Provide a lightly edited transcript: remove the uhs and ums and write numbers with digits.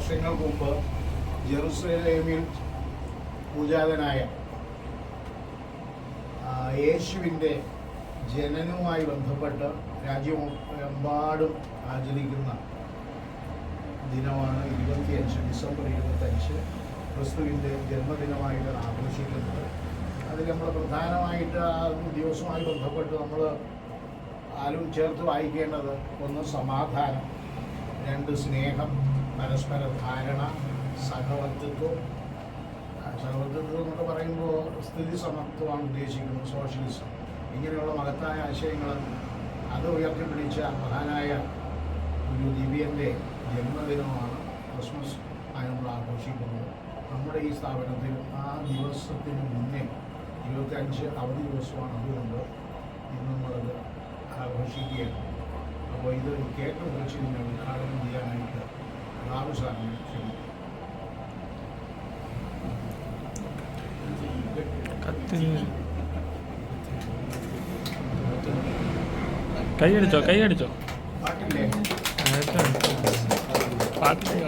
വർഷങ്ങൾക്ക് മുമ്പ് ജെറുസലേമിൽ പൂജാതനായ യേശുവിൻ്റെ ജനനവുമായി ബന്ധപ്പെട്ട് രാജ്യമെമ്പാടും ആചരിക്കുന്ന ദിനമാണ് 25 ഡിസംബർ 25 ക്രിസ്തുവിൻ്റെ ജന്മദിനമായിട്ട് ആഘോഷിക്കുന്നത്. അതിൽ നമ്മൾ പ്രധാനമായിട്ട് ആ ദിവസവുമായി ബന്ധപ്പെട്ട് നമ്മൾ ആരും ചേർത്ത് വായിക്കേണ്ടത് 1 സമാധാനം, 2 സ്നേഹം, പരസ്പര ധാരണ, സഹവർത്തിത്വം. സഹവർത്തിത്വം എന്നൊക്കെ പറയുമ്പോൾ സ്ഥിതി സമത്വമാണ് ഉദ്ദേശിക്കുന്നത്, സോഷ്യലിസം. ഇങ്ങനെയുള്ള മഹത്തായ ആശയങ്ങൾ അത് ഉയർത്തിപ്പിടിച്ച മഹാനായ ഒരു ദിവ്യൻ്റെ ജന്മദിനമാണ് ക്രിസ്മസ് ആയി നമ്മൾ ആഘോഷിക്കുന്നത്. നമ്മുടെ ഈ സ്ഥാപനത്തിൽ ആ ദിവസത്തിന് മുന്നേ 25 അവധി ദിവസമാണ്. അതുകൊണ്ട് ഇന്ന് നമ്മളത് ആഘോഷിക്കുകയാണ്. അപ്പോൾ ഇത് കേക്ക് മുറിച്ച് ഇതിനെ ഉദ്ഘാടനം ചെയ്യാനായിട്ട് ബാബു സാറിനെ ക്ഷണിക്കും. കൈയടിച്ചോ പാട്ടില്ലേ? പാട്ടില്ലേ?